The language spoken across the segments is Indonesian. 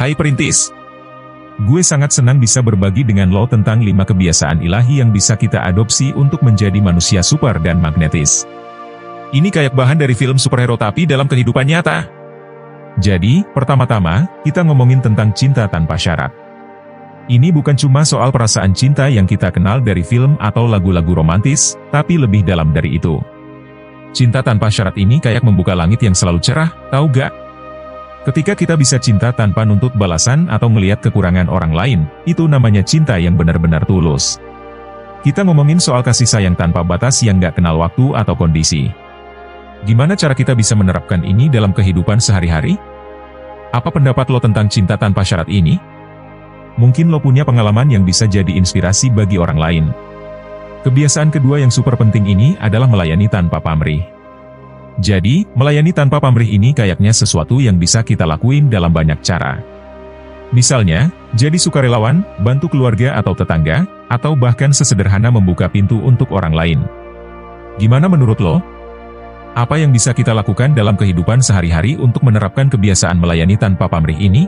Hai Perintis. Gue sangat senang bisa berbagi dengan lo tentang 5 kebiasaan ilahi yang bisa kita adopsi untuk menjadi manusia super dan magnetis. Ini kayak bahan dari film superhero tapi dalam kehidupan nyata. Jadi, pertama-tama, kita ngomongin tentang cinta tanpa syarat. Ini bukan cuma soal perasaan cinta yang kita kenal dari film atau lagu-lagu romantis, tapi lebih dalam dari itu. Cinta tanpa syarat ini kayak membuka langit yang selalu cerah, tahu gak? Ketika kita bisa cinta tanpa nuntut balasan atau melihat kekurangan orang lain, itu namanya cinta yang benar-benar tulus. Kita ngomongin soal kasih sayang tanpa batas yang gak kenal waktu atau kondisi. Gimana cara kita bisa menerapkan ini dalam kehidupan sehari-hari? Apa pendapat lo tentang cinta tanpa syarat ini? Mungkin lo punya pengalaman yang bisa jadi inspirasi bagi orang lain. Kebiasaan kedua yang super penting ini adalah melayani tanpa pamrih. Jadi, melayani tanpa pamrih ini kayaknya sesuatu yang bisa kita lakuin dalam banyak cara. Misalnya, jadi sukarelawan, bantu keluarga atau tetangga, atau bahkan sesederhana membuka pintu untuk orang lain. Gimana menurut lo? Apa yang bisa kita lakukan dalam kehidupan sehari-hari untuk menerapkan kebiasaan melayani tanpa pamrih ini?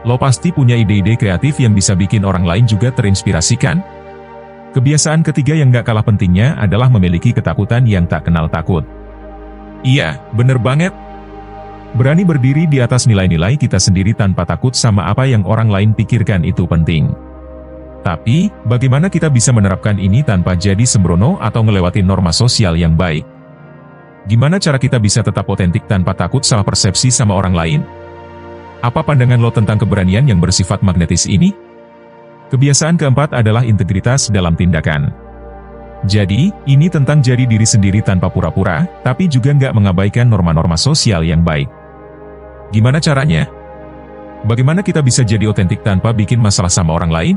Lo pasti punya ide-ide kreatif yang bisa bikin orang lain juga terinspirasi kan? Kebiasaan ketiga yang gak kalah pentingnya adalah memiliki ketakutan yang tak kenal takut. Iya, bener banget. Berani berdiri di atas nilai-nilai kita sendiri tanpa takut sama apa yang orang lain pikirkan itu penting. Tapi, bagaimana kita bisa menerapkan ini tanpa jadi sembrono atau ngelewatin norma sosial yang baik? Gimana cara kita bisa tetap otentik tanpa takut salah persepsi sama orang lain? Apa pandangan lo tentang keberanian yang bersifat magnetis ini? Kebiasaan keempat adalah integritas dalam tindakan. Jadi, ini tentang jadi diri sendiri tanpa pura-pura, tapi juga nggak mengabaikan norma-norma sosial yang baik. Gimana caranya? Bagaimana kita bisa jadi otentik tanpa bikin masalah sama orang lain?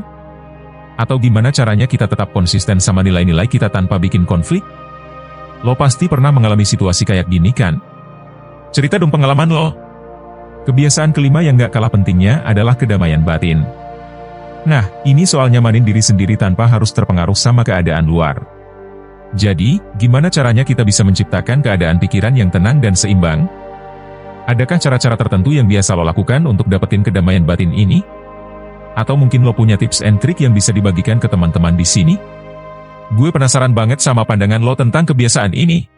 Atau gimana caranya kita tetap konsisten sama nilai-nilai kita tanpa bikin konflik? Lo pasti pernah mengalami situasi kayak gini kan? Cerita dong pengalaman lo. Kebiasaan kelima yang nggak kalah pentingnya adalah kedamaian batin. Nah, ini soal nyamanin diri sendiri tanpa harus terpengaruh sama keadaan luar. Jadi, gimana caranya kita bisa menciptakan keadaan pikiran yang tenang dan seimbang? Adakah cara-cara tertentu yang biasa lo lakukan untuk dapetin kedamaian batin ini? Atau mungkin lo punya tips and trick yang bisa dibagikan ke teman-teman di sini? Gue penasaran banget sama pandangan lo tentang kebiasaan ini.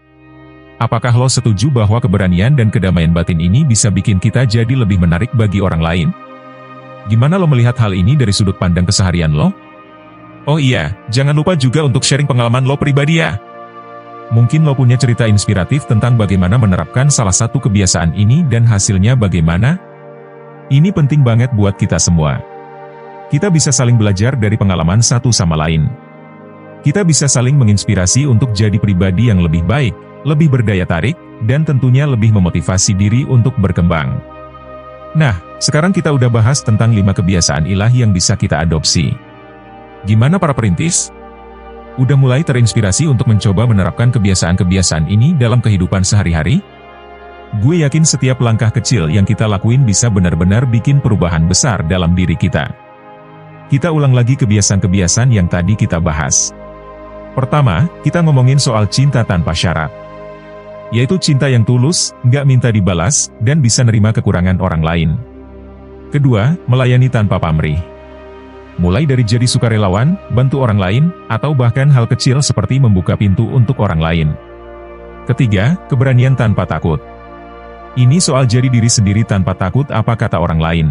Apakah lo setuju bahwa keberanian dan kedamaian batin ini bisa bikin kita jadi lebih menarik bagi orang lain? Gimana lo melihat hal ini dari sudut pandang keseharian lo? Oh iya, jangan lupa juga untuk sharing pengalaman lo pribadi ya. Mungkin lo punya cerita inspiratif tentang bagaimana menerapkan salah satu kebiasaan ini dan hasilnya bagaimana? Ini penting banget buat kita semua. Kita bisa saling belajar dari pengalaman satu sama lain. Kita bisa saling menginspirasi untuk jadi pribadi yang lebih baik, lebih berdaya tarik, dan tentunya lebih memotivasi diri untuk berkembang. Nah, sekarang kita udah bahas tentang 5 kebiasaan ilahi yang bisa kita adopsi. Gimana para perintis? Udah mulai terinspirasi untuk mencoba menerapkan kebiasaan-kebiasaan ini dalam kehidupan sehari-hari? Gue yakin setiap langkah kecil yang kita lakuin bisa benar-benar bikin perubahan besar dalam diri kita. Kita ulang lagi kebiasaan-kebiasaan yang tadi kita bahas. Pertama, kita ngomongin soal cinta tanpa syarat. Yaitu cinta yang tulus, nggak minta dibalas, dan bisa nerima kekurangan orang lain. Kedua, melayani tanpa pamrih. Mulai dari jadi sukarelawan, bantu orang lain, atau bahkan hal kecil seperti membuka pintu untuk orang lain. Ketiga, keberanian tanpa takut. Ini soal jadi diri sendiri tanpa takut apa kata orang lain.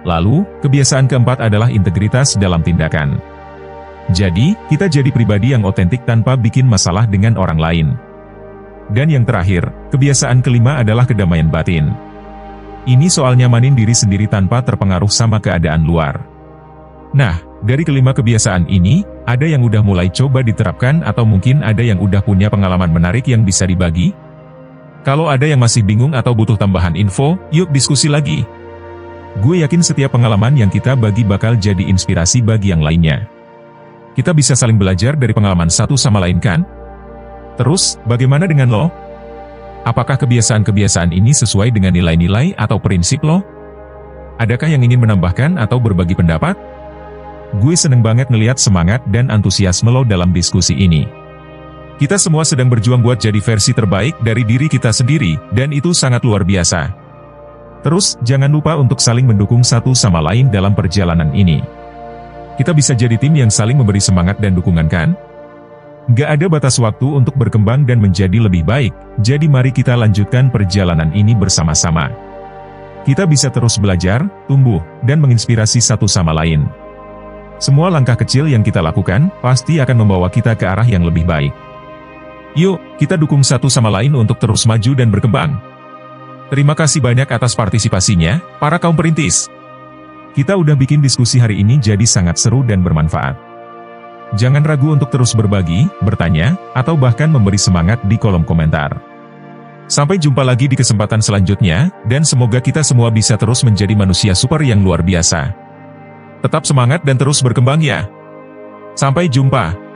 Lalu, kebiasaan keempat adalah integritas dalam tindakan. Jadi, kita jadi pribadi yang otentik tanpa bikin masalah dengan orang lain. Dan yang terakhir, kebiasaan kelima adalah kedamaian batin. Ini soal nyamanin diri sendiri tanpa terpengaruh sama keadaan luar. Nah, dari kelima kebiasaan ini, ada yang udah mulai coba diterapkan atau mungkin ada yang udah punya pengalaman menarik yang bisa dibagi? Kalau ada yang masih bingung atau butuh tambahan info, yuk diskusi lagi. Gue yakin setiap pengalaman yang kita bagi bakal jadi inspirasi bagi yang lainnya. Kita bisa saling belajar dari pengalaman satu sama lain kan? Terus, bagaimana dengan lo? Apakah kebiasaan-kebiasaan ini sesuai dengan nilai-nilai atau prinsip lo? Adakah yang ingin menambahkan atau berbagi pendapat? Gue seneng banget ngeliat semangat dan antusiasme lo dalam diskusi ini. Kita semua sedang berjuang buat jadi versi terbaik dari diri kita sendiri, dan itu sangat luar biasa. Terus, jangan lupa untuk saling mendukung satu sama lain dalam perjalanan ini. Kita bisa jadi tim yang saling memberi semangat dan dukungan kan? Gak ada batas waktu untuk berkembang dan menjadi lebih baik, jadi mari kita lanjutkan perjalanan ini bersama-sama. Kita bisa terus belajar, tumbuh, dan menginspirasi satu sama lain. Semua langkah kecil yang kita lakukan, pasti akan membawa kita ke arah yang lebih baik. Yuk, kita dukung satu sama lain untuk terus maju dan berkembang. Terima kasih banyak atas partisipasinya, para kaum perintis. Kita udah bikin diskusi hari ini jadi sangat seru dan bermanfaat. Jangan ragu untuk terus berbagi, bertanya, atau bahkan memberi semangat di kolom komentar. Sampai jumpa lagi di kesempatan selanjutnya, dan semoga kita semua bisa terus menjadi manusia super yang luar biasa. Tetap semangat dan terus berkembang ya. Sampai jumpa.